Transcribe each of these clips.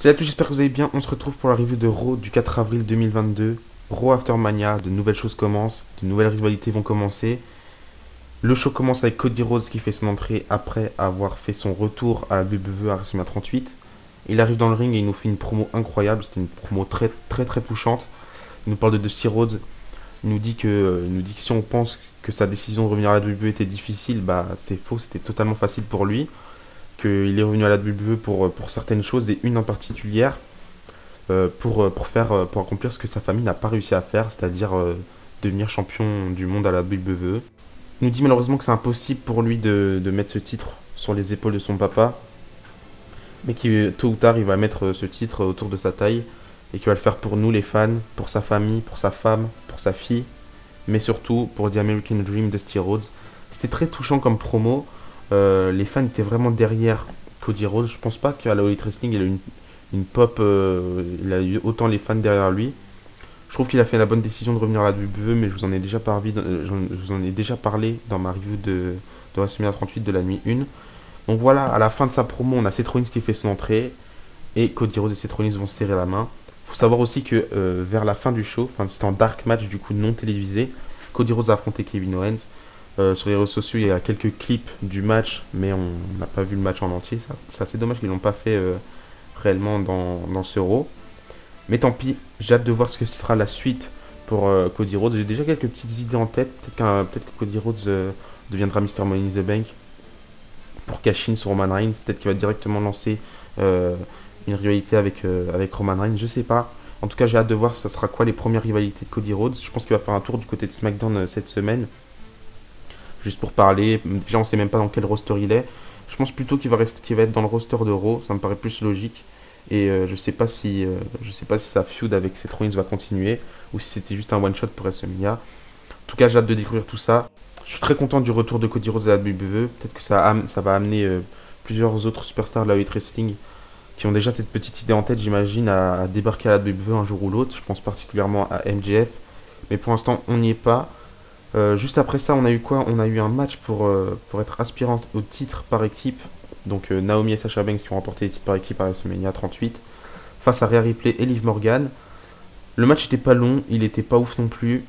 Salut à tous, j'espère que vous allez bien. On se retrouve pour la review de Raw du 4 avril 2022. Raw After Mania, de nouvelles choses commencent, de nouvelles rivalités vont commencer. Le show commence avec Cody Rhodes qui fait son entrée après avoir fait son retour à la WWE à WrestleMania 38. Il arrive dans le ring et il nous fait une promo incroyable. C'était une promo très très très touchante. Il nous parle de Dusty Rhodes. Il nous dit que si on pense que sa décision de revenir à la WWE était difficile, bah c'est faux, c'était totalement facile pour lui. Qu'il est revenu à la WWE pour certaines choses et une en particulière pour accomplir ce que sa famille n'a pas réussi à faire, c'est-à-dire devenir champion du monde à la WWE. Il nous dit malheureusement que c'est impossible pour lui de mettre ce titre sur les épaules de son papa, mais que tôt ou tard il va mettre ce titre autour de sa taille et qu'il va le faire pour nous les fans, pour sa famille, pour sa femme, pour sa fille, mais surtout pour The American Dream de Dusty Rhodes. C'était très touchant comme promo. Les fans étaient vraiment derrière Cody Rhodes. Je pense pas qu'à la Elite Wrestling il a eu une pop, il a eu autant les fans derrière lui. Je trouve qu'il a fait la bonne décision de revenir à la WWE, mais je vous en ai déjà parlé dans ma review de WrestleMania 38 de la nuit 1. Donc voilà, à la fin de sa promo, on a Seth Rollins qui fait son entrée et Cody Rhodes et Seth Rollins vont se serrer la main. Faut savoir aussi que vers la fin du show, enfin c'était en dark match du coup non télévisé, Cody Rhodes a affronté Kevin Owens. Sur les réseaux sociaux, il y a quelques clips du match, mais on n'a pas vu le match en entier. C'est assez dommage qu'ils l'ont pas fait réellement dans ce Raw. Mais tant pis, j'ai hâte de voir ce que ce sera la suite pour Cody Rhodes. J'ai déjà quelques petites idées en tête. Peut-être que Cody Rhodes deviendra Mr. Money in the Bank pour cash in sur Roman Reigns. Peut-être qu'il va directement lancer une rivalité avec Roman Reigns. Je sais pas. En tout cas, j'ai hâte de voir ça sera quoi les premières rivalités de Cody Rhodes. Je pense qu'il va faire un tour du côté de SmackDown cette semaine. Juste pour parler. Déjà, on sait même pas dans quel roster il est. Je pense plutôt qu'il va être dans le roster de Raw. Ça me paraît plus logique. Et je sais pas si sa feud avec Seth Rollins va continuer ou si c'était juste un one shot pour WrestleMania. En tout cas, j'ai hâte de découvrir tout ça. Je suis très content du retour de Cody Rhodes à la WWE. Peut-être que ça va amener plusieurs autres superstars de la Elite Wrestling qui ont déjà cette petite idée en tête, j'imagine, à débarquer à la WWE un jour ou l'autre. Je pense particulièrement à MJF. Mais pour l'instant, on n'y est pas. Juste après ça, on a eu quoi? On a eu un match pour être aspirante au titre par équipe. Donc Naomi et Sasha Banks qui ont remporté les titres par équipe à WrestleMania 38 face à Rhea Ripley et Liv Morgan. Le match n'était pas long, il était pas ouf non plus.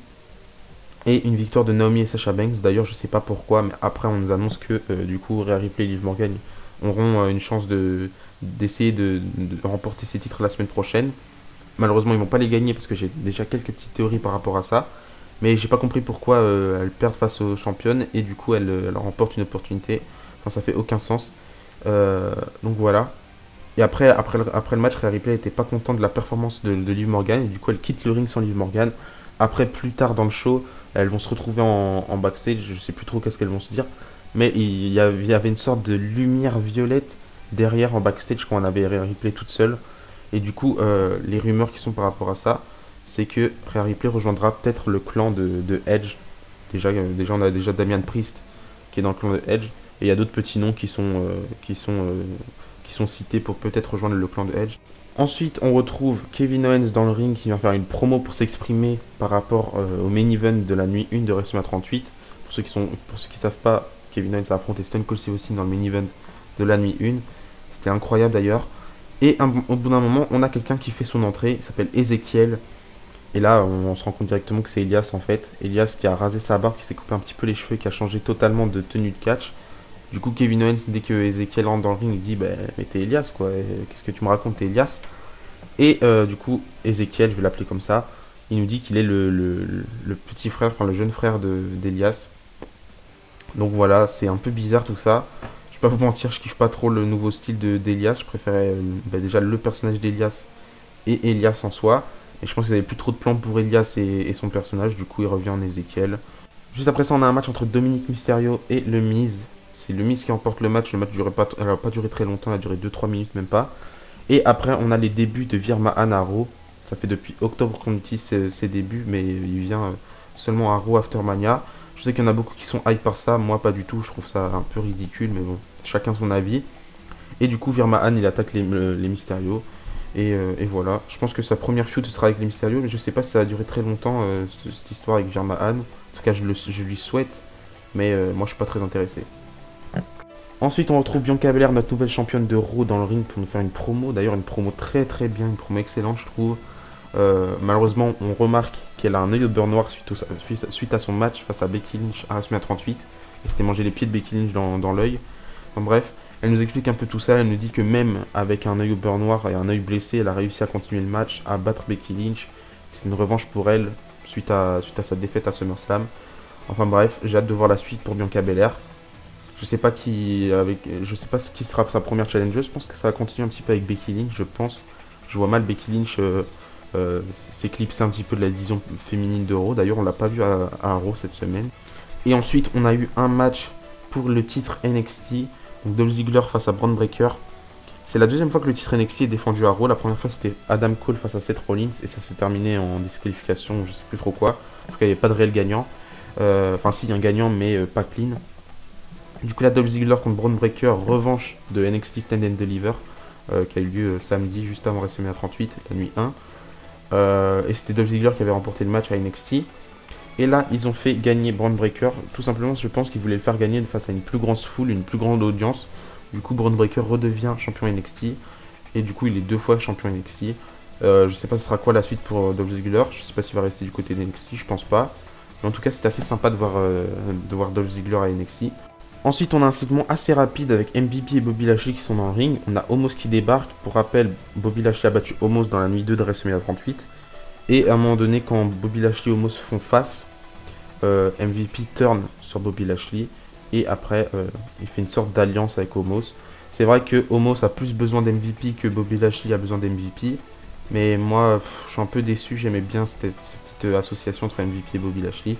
Et une victoire de Naomi et Sasha Banks. D'ailleurs, je sais pas pourquoi, mais après on nous annonce que du coup Rhea Ripley et Liv Morgan auront une chance d'essayer de remporter ces titres la semaine prochaine. Malheureusement, ils vont pas les gagner parce que j'ai déjà quelques petites théories par rapport à ça. Mais j'ai pas compris pourquoi elles perdent face aux championnes et du coup elles remportent une opportunité. Enfin, ça fait aucun sens. Donc voilà. Et après le match, Rhea Ripley n'était pas content de la performance de Liv Morgan et du coup elle quitte le ring sans Liv Morgan. Après, plus tard dans le show, elles vont se retrouver en backstage. Je sais plus trop qu'est-ce qu'elles vont se dire. Mais il y avait une sorte de lumière violette derrière en backstage quand on avait Rhea Ripley toute seule. Et du coup, les rumeurs qui sont par rapport à ça, c'est que Rhea Ripley rejoindra peut-être le clan de Edge. Déjà, on a déjà Damian Priest qui est dans le clan de Edge. Et il y a d'autres petits noms qui sont cités pour peut-être rejoindre le clan de Edge. Ensuite, on retrouve Kevin Owens dans le ring qui va faire une promo pour s'exprimer par rapport au main event de la nuit 1 de WrestleMania 38. Pour ceux qui savent pas, Kevin Owens a affronté Stone Cold Steve Austin dans le main event de la nuit 1. C'était incroyable d'ailleurs. Et au bout d'un moment, on a quelqu'un qui fait son entrée, il s'appelle Ezekiel. Et là, on se rend compte directement que c'est Elias en fait. Elias qui a rasé sa barbe, qui s'est coupé un petit peu les cheveux, qui a changé totalement de tenue de catch. Du coup, Kevin Owens, dès que Ezekiel rentre dans le ring, il dit bah, mais t'es Elias quoi, qu'est-ce que tu me racontes, t'es Elias. Et du coup, Ezekiel, je vais l'appeler comme ça, il nous dit qu'il est le petit frère, enfin le jeune frère d'Elias. Donc voilà, c'est un peu bizarre tout ça. Je vais pas vous mentir, je kiffe pas trop le nouveau style d'Elias. Je préférais déjà le personnage d'Elias et Elias en soi. Et je pense qu'ils avaient plus trop de plans pour Elias et son personnage, du coup il revient en Ezekiel. Juste après ça, on a un match entre Dominic Mysterio et le Miz. C'est le Miz qui remporte le match. Le match n'a pas duré très longtemps, il a duré 2-3 minutes même pas. Et après, on a les débuts de Virma Anaro. Ça fait depuis octobre qu'on utilise ses débuts, mais il vient seulement à Raw After Mania. Je sais qu'il y en a beaucoup qui sont hype par ça, moi pas du tout, je trouve ça un peu ridicule, mais bon, chacun son avis. Et du coup, Virma Han, il attaque les Mysterio. Et voilà, je pense que sa première feud sera avec les Mysterio, mais je sais pas si ça va durer très longtemps, cette histoire avec Virma Han. En tout cas, je lui souhaite, mais moi je suis pas très intéressé. Ensuite, on retrouve Bianca Belair, notre nouvelle championne de Raw, dans le ring pour nous faire une promo. D'ailleurs, une promo très très bien, une promo excellente, je trouve. Malheureusement, on remarque qu'elle a un œil au beurre noir suite à son match face à Becky Lynch à WrestleMania 38. Elle s'était mangé les pieds de Becky Lynch dans l'œil. Enfin, bref, elle nous explique un peu tout ça. Elle nous dit que même avec un œil au beurre noir et un œil blessé, elle a réussi à continuer le match, à battre Becky Lynch. C'est une revanche pour elle suite à sa défaite à SummerSlam. Enfin bref, j'ai hâte de voir la suite pour Bianca Belair. Je sais pas ce qui sera sa première challengeuse. Je pense que ça va continuer un petit peu avec Becky Lynch. Je pense, je vois mal Becky Lynch s'éclipser un petit peu de la division féminine de Raw. D'ailleurs, on l'a pas vu à Raw cette semaine. Et ensuite, on a eu un match pour le titre NXT. Donc Dolph Ziggler face à Bron Breakker. C'est la deuxième fois que le titre NXT est défendu à Raw. La première fois, c'était Adam Cole face à Seth Rollins et ça s'est terminé en disqualification, je sais plus trop quoi. En tout cas, il n'y avait pas de réel gagnant. Enfin, si, il y a un gagnant, mais pas clean. Du coup, la Dolph Ziggler contre Bron Breakker, revanche de NXT Stand and Deliver, qui a eu lieu samedi, juste avant WrestleMania 38, la nuit 1. Et c'était Dolph Ziggler qui avait remporté le match à NXT. Et là, ils ont fait gagner Bron Breakker. Tout simplement, je pense qu'ils voulaient le faire gagner face à une plus grande foule, une plus grande audience. Du coup, Bron Breakker redevient champion NXT. Et du coup, il est 2 fois champion NXT. Je sais pas ce sera quoi la suite pour Dolph Ziggler. Je sais pas s'il va rester du côté de NXT, je pense pas. Mais en tout cas, c'était assez sympa de voir Dolph Ziggler à NXT. Ensuite, on a un segment assez rapide avec MVP et Bobby Lashley qui sont dans le ring. On a Omos qui débarque. Pour rappel, Bobby Lashley a battu Omos dans la nuit 2 de WrestleMania 38. Et à un moment donné, quand Bobby Lashley et Omos font face, MVP turn sur Bobby Lashley. Et après, il fait une sorte d'alliance avec Omos. C'est vrai que Omos a plus besoin d'MVP que Bobby Lashley a besoin d'MVP. Mais moi, je suis un peu déçu. J'aimais bien cette petite association entre MVP et Bobby Lashley.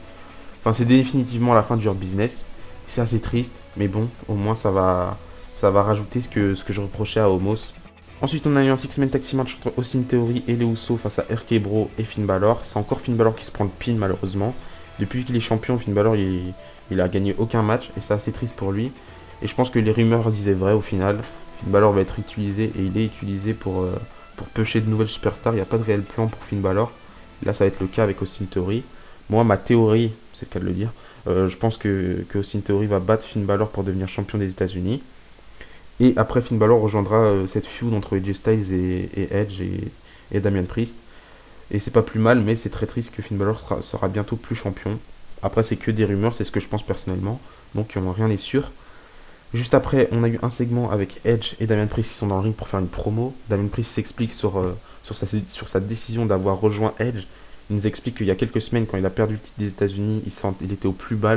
Enfin, c'est définitivement la fin du Hurt Business. C'est assez triste, mais bon, au moins ça va rajouter ce que je reprochais à Omos. Ensuite, on a eu un six-man tag team match entre Austin Theory et les Usos face à RK Bro et Finn Balor. C'est encore Finn Balor qui se prend le pin, malheureusement. Depuis qu'il est champion, Finn Balor, il a gagné aucun match, et c'est assez triste pour lui. Et je pense que les rumeurs disaient vrai au final. Finn Balor va être utilisé, et il est utilisé pour pêcher de nouvelles superstars. Il n'y a pas de réel plan pour Finn Balor. Là, ça va être le cas avec Austin Theory. Moi, ma théorie, c'est le cas de le dire, je pense que Austin Theory va battre Finn Balor pour devenir champion des États-Unis. Et après, Finn Balor rejoindra cette feud entre AJ Styles et Edge et Damian Priest. Et c'est pas plus mal, mais c'est très triste que Finn Balor sera bientôt plus champion. Après, c'est que des rumeurs, c'est ce que je pense personnellement. Donc, rien n'est sûr. Juste après, on a eu un segment avec Edge et Damian Priest qui sont dans le ring pour faire une promo. Damian Priest s'explique sur sa décision d'avoir rejoint Edge. Il nous explique qu'il y a quelques semaines, quand il a perdu le titre des États-Unis, il était au plus bas,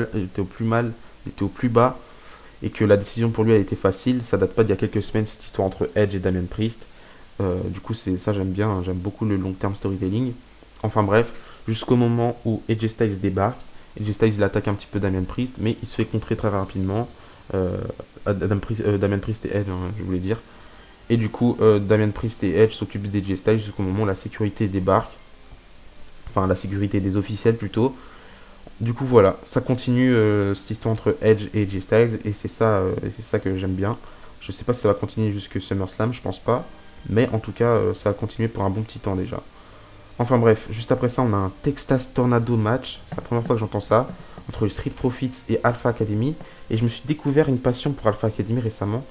et que la décision pour lui a été facile. Ça date pas d'il y a quelques semaines, cette histoire entre Edge et Damian Priest. Du coup, c'est ça, j'aime bien, j'aime beaucoup le long term storytelling. Enfin bref, jusqu'au moment où AJ Styles débarque. AJ Styles il attaque un petit peu Damian Priest, mais il se fait contrer très rapidement. Damian Priest et Edge, hein, je voulais dire. Et du coup, Damian Priest et Edge s'occupent d'AJ Styles jusqu'au moment où la sécurité débarque. Enfin, la sécurité des officiels plutôt. Du coup, voilà, ça continue cette histoire entre Edge et AJ Styles, et c'est ça que j'aime bien. Je sais pas si ça va continuer jusque SummerSlam, je pense pas. Mais en tout cas, ça a continué pour un bon petit temps déjà. Enfin bref, juste après ça, on a un Texas Tornado match. C'est la première fois que j'entends ça. Entre les Street Profits et Alpha Academy. Et je me suis découvert une passion pour Alpha Academy récemment.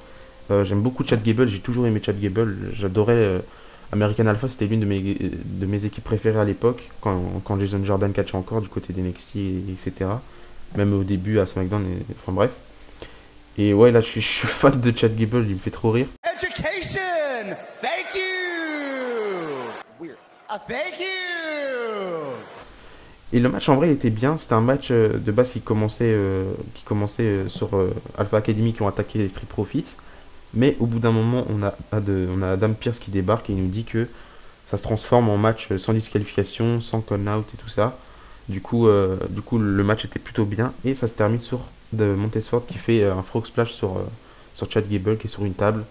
J'aime beaucoup Chad Gable, j'ai toujours aimé Chad Gable. J'adorais American Alpha, c'était l'une de mes équipes préférées à l'époque. Quand Jason Jordan catchait encore du côté d'NXT, etc. Même au début à SmackDown, enfin bref. Et ouais, là je suis fan de Chad Gable, il me fait trop rire. Education! Thank you! Weird. Thank you! Et le match en vrai il était bien, c'était un match de base qui commençait sur Alpha Academy qui ont attaqué les Street Profits. Mais au bout d'un moment, on a Adam Pearce qui débarque et il nous dit que ça se transforme en match sans disqualification, sans call-out et tout ça. Du coup, le match était plutôt bien et ça se termine sur de Montesford qui fait un frog splash sur Chad Gable qui est sur une table.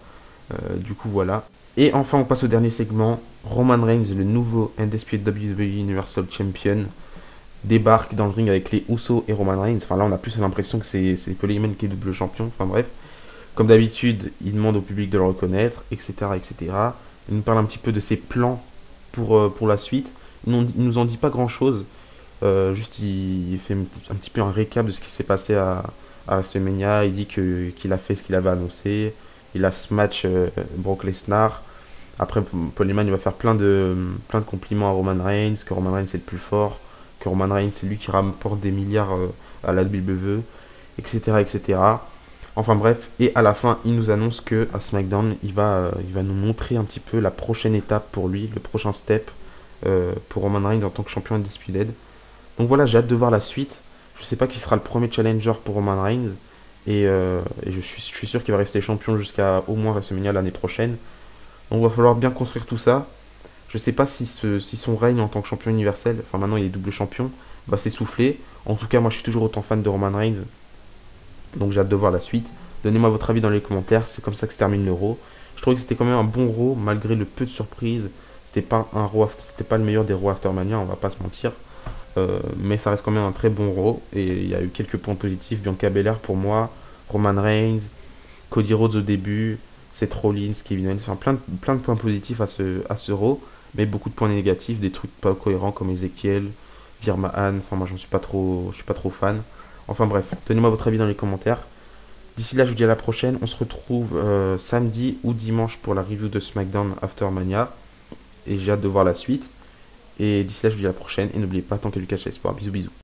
Du coup, voilà. Et enfin, on passe au dernier segment. Roman Reigns, le nouveau Undisputed WWE Universal Champion, débarque dans le ring avec les Usos et Roman Reigns. Enfin, là, on a plus l'impression que c'est Paul Heyman qui est double champion. Enfin, bref. Comme d'habitude, il demande au public de le reconnaître, etc., etc. Il nous parle un petit peu de ses plans pour la suite. Il nous en dit pas grand-chose. Juste, il fait un petit peu un récap de ce qui s'est passé à WrestleMania. Il dit qu'il a fait ce qu'il avait annoncé. Il a ce match Brock Lesnar. Après, Paul Heyman, il va faire plein de compliments à Roman Reigns, que Roman Reigns est le plus fort, que Roman Reigns c'est lui qui rapporte des milliards à la WWE, etc., etc. Enfin bref, et à la fin, il nous annonce que à SmackDown, il va nous montrer un petit peu la prochaine étape pour lui, le prochain step pour Roman Reigns en tant que champion Undisputed. Donc voilà, j'ai hâte de voir la suite. Je sais pas qui sera le premier challenger pour Roman Reigns, et je suis sûr qu'il va rester champion jusqu'à au moins WrestleMania l'année prochaine. Donc il va falloir bien construire tout ça. Je sais pas si son règne en tant que champion universel, enfin maintenant il est double champion, va s'essouffler. En tout cas, moi je suis toujours autant fan de Roman Reigns, donc j'ai hâte de voir la suite. Donnez-moi votre avis dans les commentaires, c'est comme ça que se termine l'Euro. Je trouvais que c'était quand même un bon Raw, malgré le peu de surprises. C'était pas le meilleur des Raw Aftermania, on va pas se mentir. Mais ça reste quand même un très bon Raw, et il y a eu quelques points positifs. Bianca Belair pour moi, Roman Reigns, Cody Rhodes au début, Seth Rollins, Kevin Owens, enfin plein de points positifs à ce Raw, mais beaucoup de points négatifs, des trucs pas cohérents comme Ezekiel, Virmahan, enfin moi je suis pas trop fan. Enfin bref, donnez-moi votre avis dans les commentaires. D'ici là, je vous dis à la prochaine. On se retrouve samedi ou dimanche pour la review de SmackDown After Mania. Et j'ai hâte de voir la suite. Et d'ici là, je vous dis à la prochaine. Et n'oubliez pas, tant qu'à Lucas, l'espoir. Bisous, bisous.